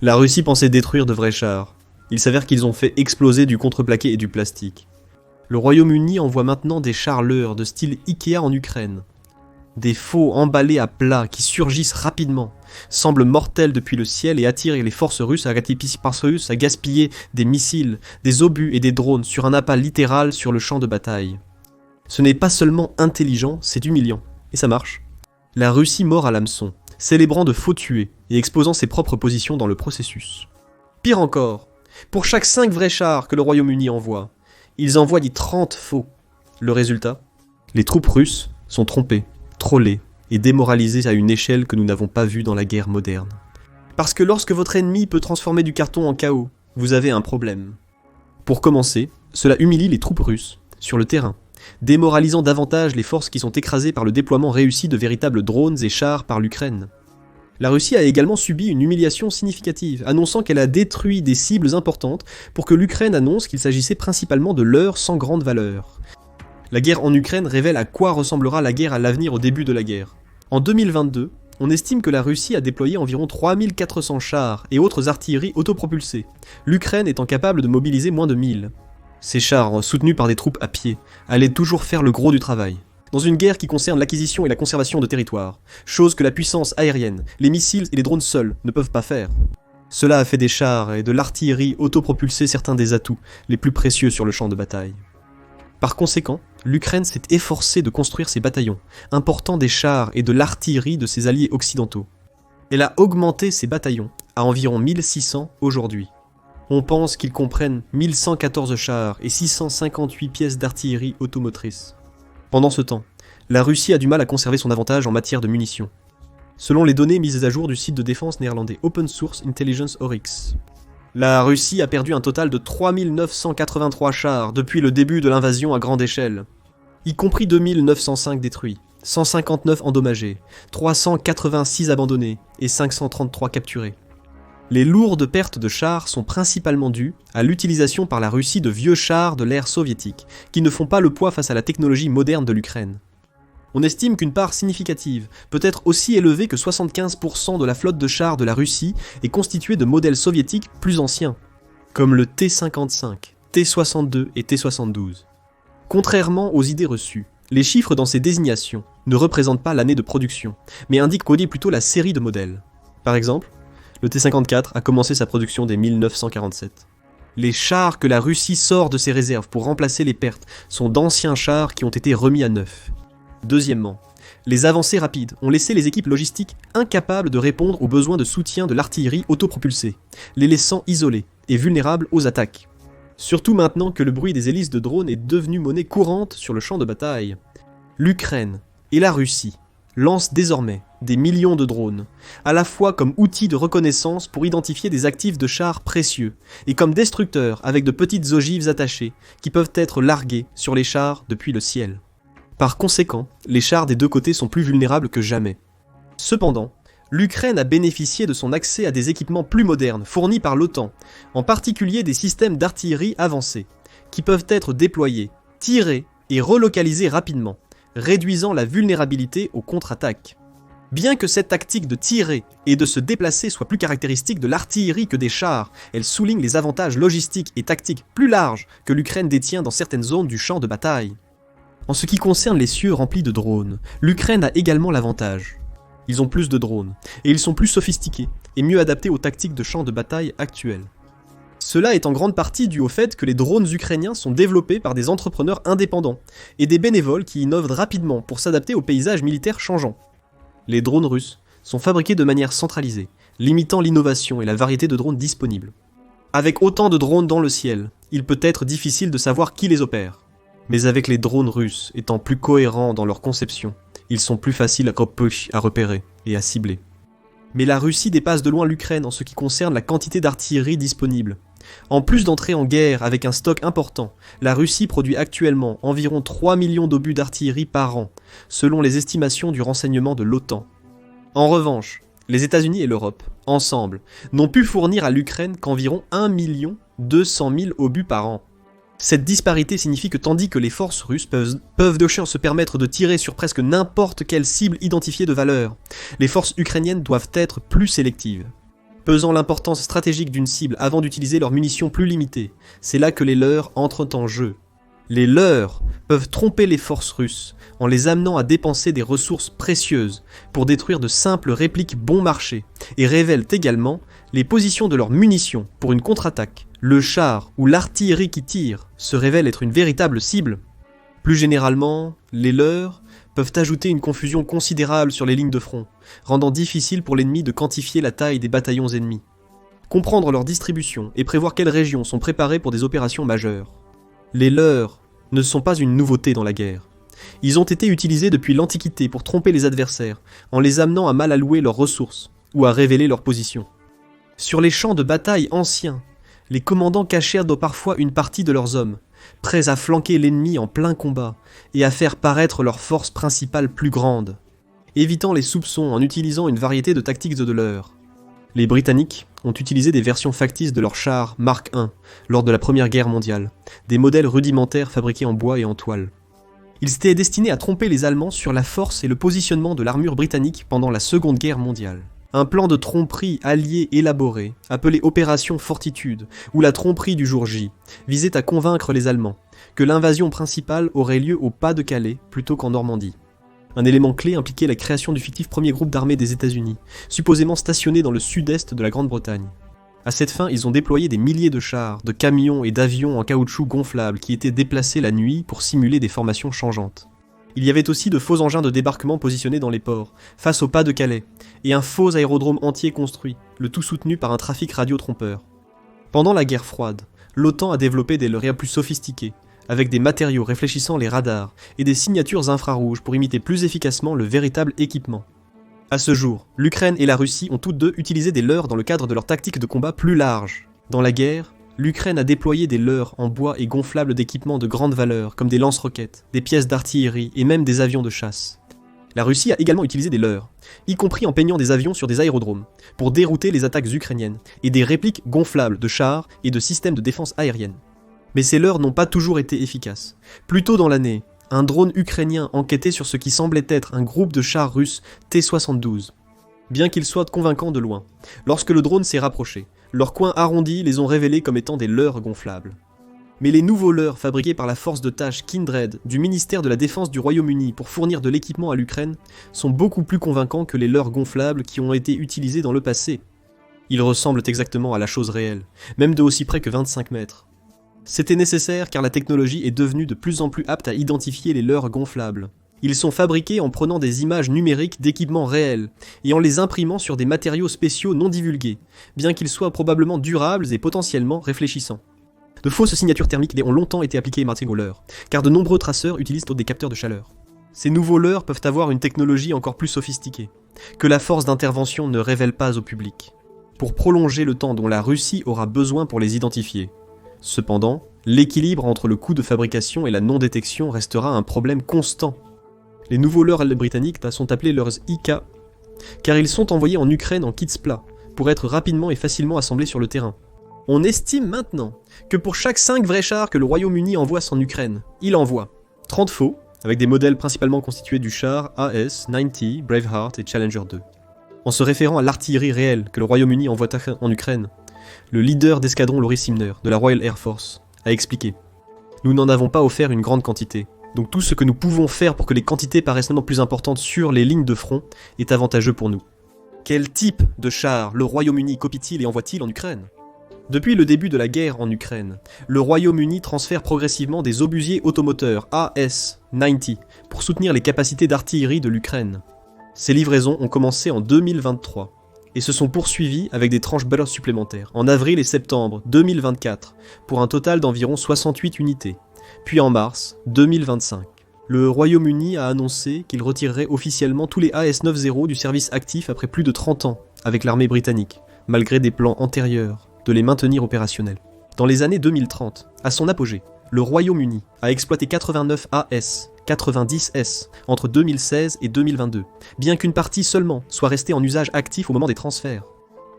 La Russie pensait détruire de vrais chars. Il s'avère qu'ils ont fait exploser du contreplaqué et du plastique. Le Royaume-Uni envoie maintenant des chars Leur de style Ikea en Ukraine. Des faux emballés à plat qui surgissent rapidement, semblent mortels depuis le ciel et attirent les forces russes à gaspiller des missiles, des obus et des drones sur un appât littéral sur le champ de bataille. Ce n'est pas seulement intelligent, c'est humiliant. Et ça marche. La Russie mord à l'hameçon, célébrant de faux tués et exposant ses propres positions dans le processus. Pire encore, pour chaque 5 vrais chars que le Royaume-Uni envoie, ils envoient 30 faux. Le résultat ? Les troupes russes sont trompées, trollées et démoralisées à une échelle que nous n'avons pas vue dans la guerre moderne. Parce que lorsque votre ennemi peut transformer du carton en chaos, vous avez un problème. Pour commencer, cela humilie les troupes russes, sur le terrain, démoralisant davantage les forces qui sont écrasées par le déploiement réussi de véritables drones et chars par l'Ukraine. La Russie a également subi une humiliation significative, annonçant qu'elle a détruit des cibles importantes pour que l'Ukraine annonce qu'il s'agissait principalement de leurres sans grande valeur. La guerre en Ukraine révèle à quoi ressemblera la guerre à l'avenir au début de la guerre. En 2022, on estime que la Russie a déployé environ 3400 chars et autres artilleries autopropulsées, l'Ukraine étant capable de mobiliser moins de 1000. Ces chars, soutenus par des troupes à pied, allaient toujours faire le gros du travail. Dans une guerre qui concerne l'acquisition et la conservation de territoires, chose que la puissance aérienne, les missiles et les drones seuls ne peuvent pas faire. Cela a fait des chars et de l'artillerie autopropulsée certains des atouts les plus précieux sur le champ de bataille. Par conséquent, l'Ukraine s'est efforcée de construire ses bataillons, important des chars et de l'artillerie de ses alliés occidentaux. Elle a augmenté ses bataillons à environ 1600 aujourd'hui. On pense qu'ils comprennent 1114 chars et 658 pièces d'artillerie automotrice. Pendant ce temps, la Russie a du mal à conserver son avantage en matière de munitions. Selon les données mises à jour du site de défense néerlandais Open Source Intelligence Oryx, la Russie a perdu un total de 3983 chars depuis le début de l'invasion à grande échelle, y compris 2905 détruits, 159 endommagés, 386 abandonnés et 533 capturés. Les lourdes pertes de chars sont principalement dues à l'utilisation par la Russie de vieux chars de l'ère soviétique, qui ne font pas le poids face à la technologie moderne de l'Ukraine. On estime qu'une part significative, peut-être aussi élevée que 75% de la flotte de chars de la Russie est constituée de modèles soviétiques plus anciens, comme le T-55, T-62 et T-72. Contrairement aux idées reçues, les chiffres dans ces désignations ne représentent pas l'année de production, mais indiquent plutôt la série de modèles. Par exemple, le T-54 a commencé sa production dès 1947. Les chars que la Russie sort de ses réserves pour remplacer les pertes sont d'anciens chars qui ont été remis à neuf. Deuxièmement, les avancées rapides ont laissé les équipes logistiques incapables de répondre aux besoins de soutien de l'artillerie autopropulsée, les laissant isolés et vulnérables aux attaques. Surtout maintenant que le bruit des hélices de drones est devenu monnaie courante sur le champ de bataille. L'Ukraine et la Russie lancent désormais des millions de drones, à la fois comme outils de reconnaissance pour identifier des actifs de chars précieux, et comme destructeurs avec de petites ogives attachées qui peuvent être larguées sur les chars depuis le ciel. Par conséquent, les chars des deux côtés sont plus vulnérables que jamais. Cependant, l'Ukraine a bénéficié de son accès à des équipements plus modernes fournis par l'OTAN, en particulier des systèmes d'artillerie avancés, qui peuvent être déployés, tirés et relocalisés rapidement, réduisant la vulnérabilité aux contre-attaques. Bien que cette tactique de tirer et de se déplacer soit plus caractéristique de l'artillerie que des chars, elle souligne les avantages logistiques et tactiques plus larges que l'Ukraine détient dans certaines zones du champ de bataille. En ce qui concerne les cieux remplis de drones, l'Ukraine a également l'avantage. Ils ont plus de drones, et ils sont plus sophistiqués et mieux adaptés aux tactiques de champ de bataille actuelles. Cela est en grande partie dû au fait que les drones ukrainiens sont développés par des entrepreneurs indépendants et des bénévoles qui innovent rapidement pour s'adapter aux paysages militaires changeants. Les drones russes sont fabriqués de manière centralisée, limitant l'innovation et la variété de drones disponibles. Avec autant de drones dans le ciel, il peut être difficile de savoir qui les opère. Mais avec les drones russes étant plus cohérents dans leur conception, ils sont plus faciles à repérer et à cibler. Mais la Russie dépasse de loin l'Ukraine en ce qui concerne la quantité d'artillerie disponible. En plus d'entrer en guerre avec un stock important, la Russie produit actuellement environ 3 millions d'obus d'artillerie par an, selon les estimations du renseignement de l'OTAN. En revanche, les États-Unis et l'Europe, ensemble, n'ont pu fournir à l'Ukraine qu'environ 1 200 000 obus par an. Cette disparité signifie que tandis que les forces russes peuvent de chance se permettre de tirer sur presque n'importe quelle cible identifiée de valeur, les forces ukrainiennes doivent être plus sélectives. pesant l'importance stratégique d'une cible avant d'utiliser leurs munitions plus limitées. C'est là que les leurs entrent en jeu. Les leurs peuvent tromper les forces russes en les amenant à dépenser des ressources précieuses pour détruire de simples répliques bon marché et révèlent également les positions de leurs munitions pour une contre-attaque. Le char ou l'artillerie qui tire se révèle être une véritable cible. Plus généralement, les leurs peuvent ajouter une confusion considérable sur les lignes de front, rendant difficile pour l'ennemi de quantifier la taille des bataillons ennemis. Comprendre leur distribution et prévoir quelles régions sont préparées pour des opérations majeures. Les leurs ne sont pas une nouveauté dans la guerre. Ils ont été utilisés depuis l'Antiquité pour tromper les adversaires, en les amenant à mal allouer leurs ressources, ou à révéler leur position. Sur les champs de bataille anciens, les commandants cachèrent parfois une partie de leurs hommes, prêts à flanquer l'ennemi en plein combat, et à faire paraître leur force principale plus grande, évitant les soupçons en utilisant une variété de tactiques de leurs. Les Britanniques ont utilisé des versions factices de leurs chars Mark I lors de la Première Guerre mondiale, des modèles rudimentaires fabriqués en bois et en toile. Ils étaient destinés à tromper les Allemands sur la force et le positionnement de l'armure britannique pendant la Seconde Guerre mondiale. Un plan de tromperie allié élaboré, appelé Opération Fortitude, ou la tromperie du jour J, visait à convaincre les Allemands que l'invasion principale aurait lieu au Pas-de-Calais plutôt qu'en Normandie. Un élément clé impliquait la création du fictif premier groupe d'armée des États-Unis, supposément stationné dans le sud-est de la Grande-Bretagne. À cette fin, ils ont déployé des milliers de chars, de camions et d'avions en caoutchouc gonflable qui étaient déplacés la nuit pour simuler des formations changeantes. Il y avait aussi de faux engins de débarquement positionnés dans les ports, face au Pas-de-Calais, et un faux aérodrome entier construit, le tout soutenu par un trafic radiotrompeur. Pendant la guerre froide, l'OTAN a développé des lauréats plus sophistiqués, avec des matériaux réfléchissant les radars et des signatures infrarouges pour imiter plus efficacement le véritable équipement. À ce jour, l'Ukraine et la Russie ont toutes deux utilisé des leurres dans le cadre de leur tactique de combat plus large. Dans la guerre, l'Ukraine a déployé des leurres en bois et gonflables d'équipements de grande valeur, comme des lance-roquettes, des pièces d'artillerie et même des avions de chasse. La Russie a également utilisé des leurres, y compris en peignant des avions sur des aérodromes, pour dérouter les attaques ukrainiennes, et des répliques gonflables de chars et de systèmes de défense aérienne. Mais ces leurres n'ont pas toujours été efficaces. Plus tôt dans l'année, un drone ukrainien enquêtait sur ce qui semblait être un groupe de chars russes T-72. Bien qu'ils soient convaincants de loin, lorsque le drone s'est rapproché, leurs coins arrondis les ont révélés comme étant des leurres gonflables. Mais les nouveaux leurres fabriqués par la force de tâche Kindred du ministère de la Défense du Royaume-Uni pour fournir de l'équipement à l'Ukraine sont beaucoup plus convaincants que les leurres gonflables qui ont été utilisés dans le passé. Ils ressemblent exactement à la chose réelle, même de aussi près que 25 mètres. C'était nécessaire car la technologie est devenue de plus en plus apte à identifier les leurres gonflables. Ils sont fabriqués en prenant des images numériques d'équipements réels et en les imprimant sur des matériaux spéciaux non divulgués, bien qu'ils soient probablement durables et potentiellement réfléchissants. De fausses signatures thermiques ont longtemps été appliquées aux leurres, car de nombreux traceurs utilisent des capteurs de chaleur. Ces nouveaux leurres peuvent avoir une technologie encore plus sophistiquée, que la force d'intervention ne révèle pas au public, pour prolonger le temps dont la Russie aura besoin pour les identifier. Cependant, l'équilibre entre le coût de fabrication et la non-détection restera un problème constant. Les nouveaux leurres britanniques sont appelés leurres IK, car ils sont envoyés en Ukraine en kits plats, pour être rapidement et facilement assemblés sur le terrain. On estime maintenant que pour chaque 5 vrais chars que le Royaume-Uni envoie en Ukraine, il envoie 30 faux, avec des modèles principalement constitués du char AS-90, Braveheart et Challenger 2. En se référant à l'artillerie réelle que le Royaume-Uni envoie en Ukraine, le leader d'escadron Laurie Simner, de la Royal Air Force, a expliqué « Nous n'en avons pas offert une grande quantité, donc tout ce que nous pouvons faire pour que les quantités paraissent nettement plus importantes sur les lignes de front est avantageux pour nous. » Quel type de chars le Royaume-Uni copie-t-il et envoie-t-il en Ukraine ? Depuis le début de la guerre en Ukraine, le Royaume-Uni transfère progressivement des obusiers automoteurs AS-90 pour soutenir les capacités d'artillerie de l'Ukraine. Ces livraisons ont commencé en 2023 et se sont poursuivies avec des tranches balles supplémentaires en avril et septembre 2024 pour un total d'environ 68 unités, puis en mars 2025. Le Royaume-Uni a annoncé qu'il retirerait officiellement tous les AS-90 du service actif après plus de 30 ans avec l'armée britannique, malgré des plans antérieurs de les maintenir opérationnels. Dans les années 2030, à son apogée, le Royaume-Uni a exploité 89 AS, 90S entre 2016 et 2022, bien qu'une partie seulement soit restée en usage actif au moment des transferts.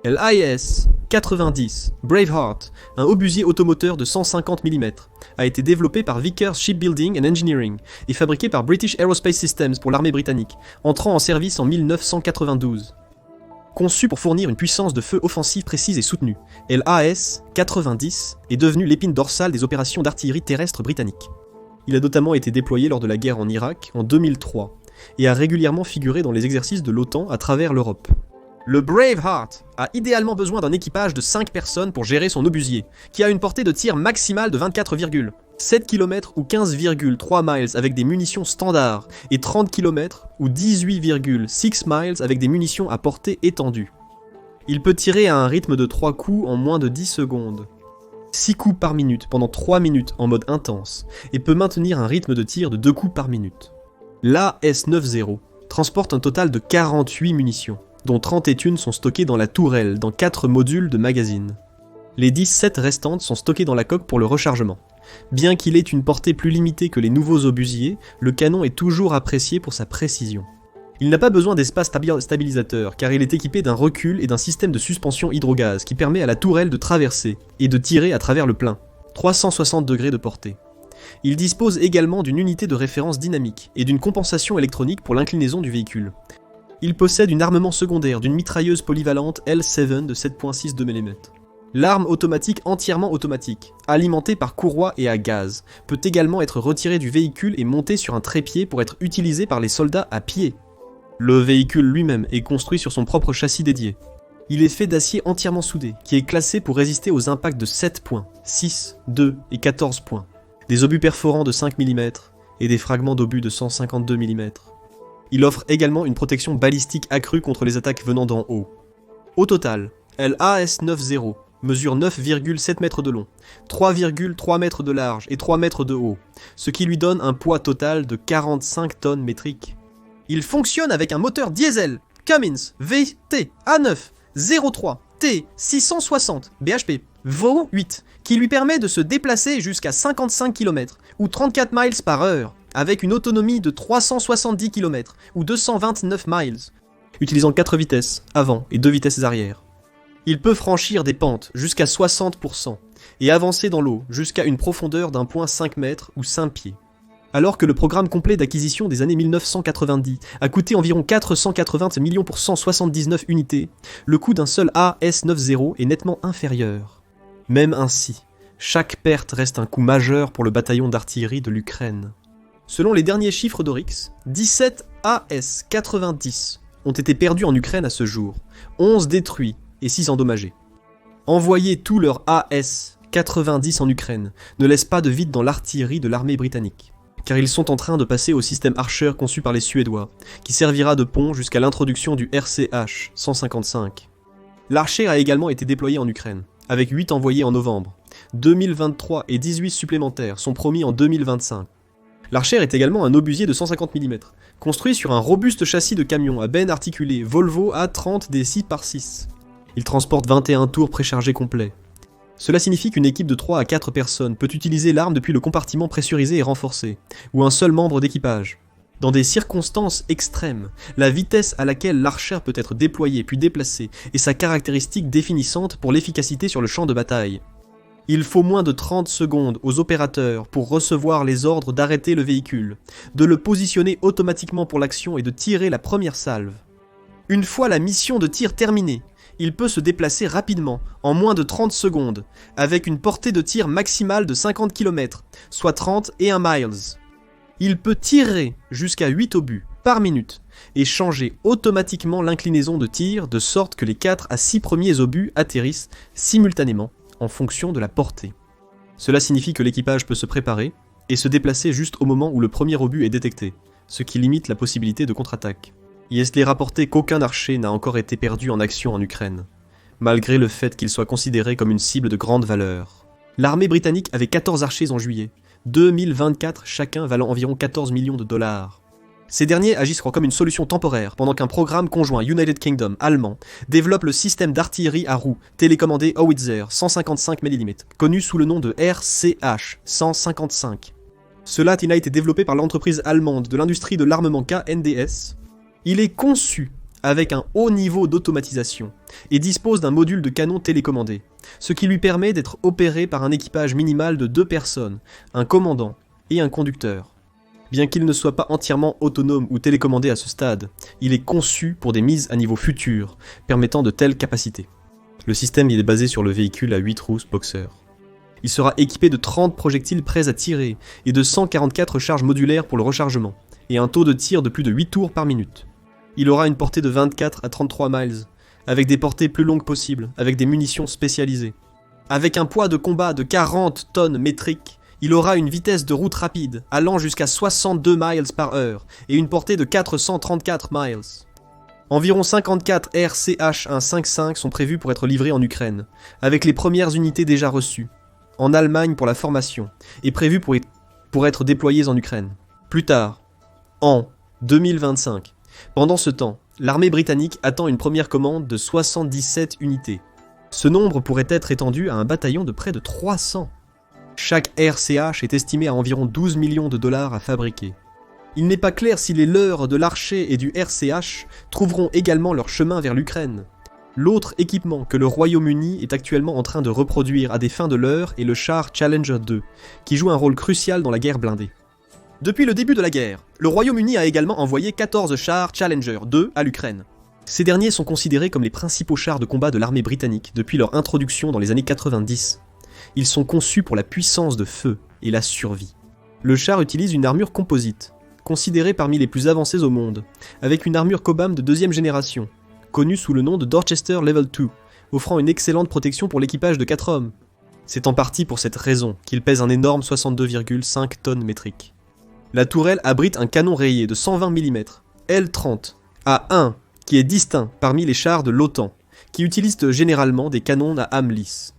L'AS 90 Braveheart, un obusier automoteur de 150 mm, a été développé par Vickers Shipbuilding and Engineering et fabriqué par British Aerospace Systems pour l'armée britannique, entrant en service en 1992. Conçu pour fournir une puissance de feu offensive précise et soutenue, l'AS-90 est devenu l'épine dorsale des opérations d'artillerie terrestre britanniques. Il a notamment été déployé lors de la guerre en Irak en 2003 et a régulièrement figuré dans les exercices de l'OTAN à travers l'Europe. Le Braveheart a idéalement besoin d'un équipage de 5 personnes pour gérer son obusier, qui a une portée de tir maximale de 24,7 km ou 15,3 miles avec des munitions standards et 30 km ou 18,6 miles avec des munitions à portée étendue. Il peut tirer à un rythme de 3 coups en moins de 10 secondes. 6 coups par minute pendant 3 minutes en mode intense et peut maintenir un rythme de tir de 2 coups par minute. L'AS-90 transporte un total de 48 munitions, dont 31 sont stockées dans la tourelle dans 4 modules de magazine. Les 17 restantes sont stockées dans la coque pour le rechargement. Bien qu'il ait une portée plus limitée que les nouveaux obusiers, le canon est toujours apprécié pour sa précision. Il n'a pas besoin d'espace stabilisateur car il est équipé d'un recul et d'un système de suspension hydrogaz qui permet à la tourelle de traverser et de tirer à travers le plein. 360 degrés de portée. Il dispose également d'une unité de référence dynamique et d'une compensation électronique pour l'inclinaison du véhicule. Il possède un armement secondaire d'une mitrailleuse polyvalente L7 de 7,6 mm. L'arme automatique entièrement automatique, alimentée par courroie et à gaz, peut également être retirée du véhicule et montée sur un trépied pour être utilisée par les soldats à pied. Le véhicule lui-même est construit sur son propre châssis dédié. Il est fait d'acier entièrement soudé, qui est classé pour résister aux impacts de 7 points, 6, 2 et 14 points, des obus perforants de 5 mm et des fragments d'obus de 152 mm. Il offre également une protection balistique accrue contre les attaques venant d'en haut. Au total, l'AS-90 mesure 9,7 mètres de long, 3,3 mètres de large et 3 mètres de haut, ce qui lui donne un poids total de 45 tonnes métriques. Il fonctionne avec un moteur diesel Cummins VT A9 03 T660 BHP VO8 qui lui permet de se déplacer jusqu'à 55 km ou 34 miles par heure avec une autonomie de 370 km ou 229 miles, utilisant 4 vitesses avant et 2 vitesses arrière. Il peut franchir des pentes jusqu'à 60% et avancer dans l'eau jusqu'à une profondeur d'1,5 m ou 5 pieds. Alors que le programme complet d'acquisition des années 1990 a coûté environ 480 millions pour 179 unités, le coût d'un seul AS-90 est nettement inférieur. Même ainsi, chaque perte reste un coût majeur pour le bataillon d'artillerie de l'Ukraine. Selon les derniers chiffres d'Oryx, 17 AS-90 ont été perdus en Ukraine à ce jour, 11 détruits et 6 endommagés. Envoyer tous leurs AS-90 en Ukraine ne laisse pas de vide dans l'artillerie de l'armée britannique, car ils sont en train de passer au système Archer conçu par les Suédois, qui servira de pont jusqu'à l'introduction du RCH 155. L'Archer a également été déployé en Ukraine, avec 8 envoyés en novembre. 2023 et 18 supplémentaires sont promis en 2025. L'Archer est également un obusier de 150 mm, construit sur un robuste châssis de camion à benne articulée Volvo A30 des 6x6. Il transporte 21 tours préchargés complets. Cela signifie qu'une équipe de 3 à 4 personnes peut utiliser l'arme depuis le compartiment pressurisé et renforcé, ou un seul membre d'équipage. Dans des circonstances extrêmes, la vitesse à laquelle l'Archer peut être déployé puis déplacé est sa caractéristique définissante pour l'efficacité sur le champ de bataille. Il faut moins de 30 secondes aux opérateurs pour recevoir les ordres d'arrêter le véhicule, de le positionner automatiquement pour l'action et de tirer la première salve. Une fois la mission de tir terminée, il peut se déplacer rapidement, en moins de 30 secondes, avec une portée de tir maximale de 50 km, soit 31 miles. Il peut tirer jusqu'à 8 obus par minute et changer automatiquement l'inclinaison de tir de sorte que les 4 à 6 premiers obus atterrissent simultanément en fonction de la portée. Cela signifie que l'équipage peut se préparer et se déplacer juste au moment où le premier obus est détecté, ce qui limite la possibilité de contre-attaque. Il est rapporté qu'aucun archer n'a encore été perdu en action en Ukraine, malgré le fait qu'il soit considéré comme une cible de grande valeur. L'armée britannique avait 14 archers en juillet, 2024 chacun valant environ 14 millions de dollars. Ces derniers agissent comme une solution temporaire pendant qu'un programme conjoint United Kingdom allemand développe le système d'artillerie à roues télécommandé Howitzer 155 mm, connu sous le nom de RCH 155. Cela a été développé par l'entreprise allemande de l'industrie de l'armement KNDS. Il est conçu avec un haut niveau d'automatisation et dispose d'un module de canon télécommandé, ce qui lui permet d'être opéré par un équipage minimal de 2 personnes, un commandant et un conducteur. Bien qu'il ne soit pas entièrement autonome ou télécommandé à ce stade, il est conçu pour des mises à niveau futures, permettant de telles capacités. Le système il est basé sur le véhicule à 8 roues Boxer. Il sera équipé de 30 projectiles prêts à tirer et de 144 charges modulaires pour le rechargement, et un taux de tir de plus de 8 tours par minute. Il aura une portée de 24 à 33 miles, avec des portées plus longues possibles, avec des munitions spécialisées. Avec un poids de combat de 40 tonnes métriques, il aura une vitesse de route rapide, allant jusqu'à 62 miles par heure, et une portée de 434 miles. Environ 54 RCH-155 sont prévus pour être livrés en Ukraine, avec les premières unités déjà reçues, en Allemagne pour la formation, et prévues pour être déployées en Ukraine. Plus tard, en 2025, pendant ce temps, l'armée britannique attend une première commande de 77 unités. Ce nombre pourrait être étendu à un bataillon de près de 300. Chaque RCH est estimé à environ 12 millions de dollars à fabriquer. Il n'est pas clair si les leurres de l'Archer et du RCH trouveront également leur chemin vers l'Ukraine. L'autre équipement que le Royaume-Uni est actuellement en train de reproduire à des fins de leurre est le char Challenger 2, qui joue un rôle crucial dans la guerre blindée. Depuis le début de la guerre, le Royaume-Uni a également envoyé 14 chars Challenger 2 à l'Ukraine. Ces derniers sont considérés comme les principaux chars de combat de l'armée britannique depuis leur introduction dans les années 90. Ils sont conçus pour la puissance de feu et la survie. Le char utilise une armure composite, considérée parmi les plus avancées au monde, avec une armure Cobham de deuxième génération, connue sous le nom de Dorchester Level 2, offrant une excellente protection pour l'équipage de 4 hommes. C'est en partie pour cette raison qu'il pèse un énorme 62,5 tonnes métriques. La tourelle abrite un canon rayé de 120 mm, L30, A1, qui est distinct parmi les chars de l'OTAN, qui utilisent généralement des canons à âme lisse.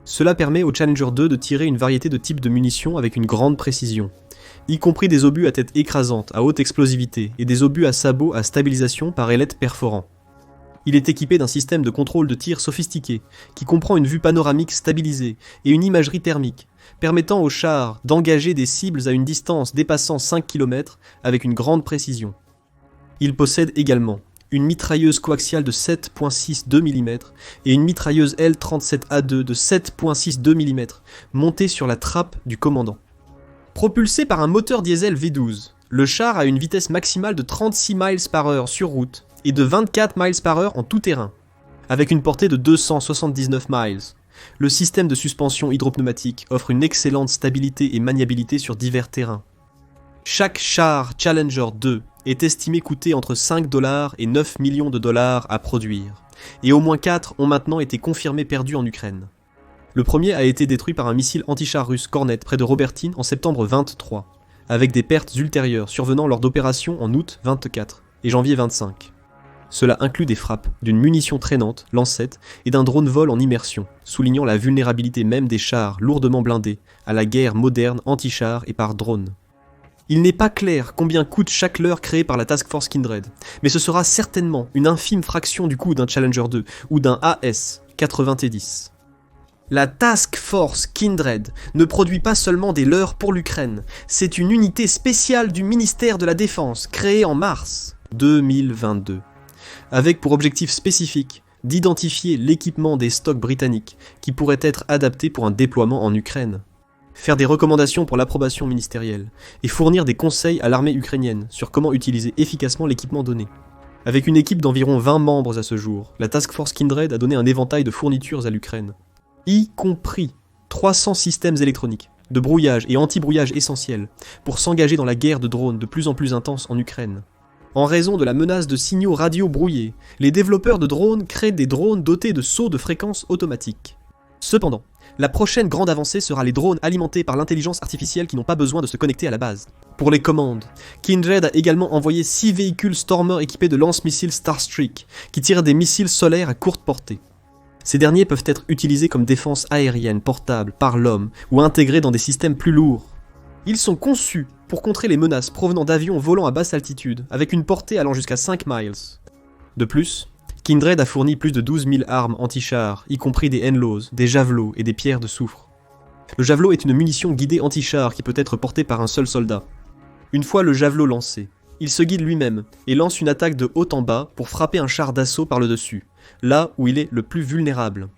Cela permet au Challenger 2 de tirer une variété de types de munitions avec une grande précision, y compris des obus à tête écrasante à haute explosivité et des obus à sabots à stabilisation par ailettes perforants. Il est équipé d'un système de contrôle de tir sophistiqué, qui comprend une vue panoramique stabilisée et une imagerie thermique, permettant au char d'engager des cibles à une distance dépassant 5 km avec une grande précision. Il possède également une mitrailleuse coaxiale de 7,62 mm et une mitrailleuse L37A2 de 7,62 mm montée sur la trappe du commandant. Propulsé par un moteur diesel V12, le char a une vitesse maximale de 36 miles par heure sur route et de 24 miles par heure en tout terrain, avec une portée de 279 miles. Le système de suspension hydropneumatique offre une excellente stabilité et maniabilité sur divers terrains. Chaque char Challenger 2 est estimé coûter entre 5 $ et 9 millions de dollars à produire, et au moins 4 ont maintenant été confirmés perdus en Ukraine. Le premier a été détruit par un missile anti-char russe Kornet près de Robertine en septembre 23, avec des pertes ultérieures survenant lors d'opérations en août 24 et janvier 25. Cela inclut des frappes, d'une munition traînante, lancette, et d'un drone vol en immersion, soulignant la vulnérabilité même des chars lourdement blindés à la guerre moderne anti-char et par drone. Il n'est pas clair combien coûte chaque leurre créé par la Task Force Kindred, mais ce sera certainement une infime fraction du coût d'un Challenger 2 ou d'un AS-90. La Task Force Kindred ne produit pas seulement des leurres pour l'Ukraine, c'est une unité spéciale du ministère de la Défense créée en mars 2022, avec pour objectif spécifique d'identifier l'équipement des stocks britanniques qui pourrait être adapté pour un déploiement en Ukraine, faire des recommandations pour l'approbation ministérielle et fournir des conseils à l'armée ukrainienne sur comment utiliser efficacement l'équipement donné. Avec une équipe d'environ 20 membres à ce jour, la Task Force Kindred a donné un éventail de fournitures à l'Ukraine, y compris 300 systèmes électroniques, de brouillage et anti-brouillage essentiels, pour s'engager dans la guerre de drones de plus en plus intense en Ukraine. En raison de la menace de signaux radio brouillés, les développeurs de drones créent des drones dotés de sauts de fréquence automatiques. Cependant, la prochaine grande avancée sera les drones alimentés par l'intelligence artificielle qui n'ont pas besoin de se connecter à la base. Pour les commandes, Kindred a également envoyé 6 véhicules Stormer équipés de lance-missiles Starstreak, qui tirent des missiles solaires à courte portée. Ces derniers peuvent être utilisés comme défense aérienne portable par l'homme ou intégrés dans des systèmes plus lourds. Ils sont conçus pour contrer les menaces provenant d'avions volant à basse altitude, avec une portée allant jusqu'à 5 miles. De plus, Kindred a fourni plus de 12 000 armes anti-chars, y compris des Henlows, des javelots et des pierres de soufre. Le javelot est une munition guidée anti-char qui peut être portée par un seul soldat. Une fois le javelot lancé, il se guide lui-même et lance une attaque de haut en bas pour frapper un char d'assaut par le dessus, là où il est le plus vulnérable.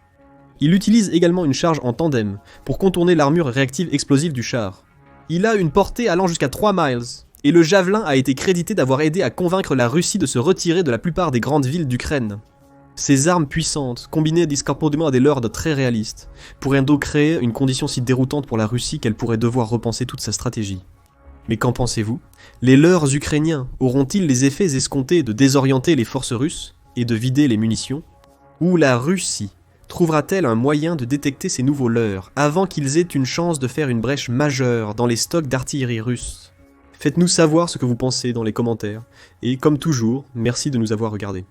Il utilise également une charge en tandem pour contourner l'armure réactive explosive du char. Il a une portée allant jusqu'à 3 miles Et le javelin a été crédité d'avoir aidé à convaincre la Russie de se retirer de la plupart des grandes villes d'Ukraine. Ces armes puissantes, combinées discordément à des lords très réalistes, pourraient donc créer une condition si déroutante pour la Russie qu'elle pourrait devoir repenser toute sa stratégie. Mais qu'en pensez-vous? Les leurs ukrainiens auront-ils les effets escomptés de désorienter les forces russes et de vider les munitions? Ou la Russie trouvera-t-elle un moyen de détecter ces nouveaux leurs avant qu'ils aient une chance de faire une brèche majeure dans les stocks d'artillerie russe? Faites-nous savoir ce que vous pensez dans les commentaires, et comme toujours, merci de nous avoir regardés.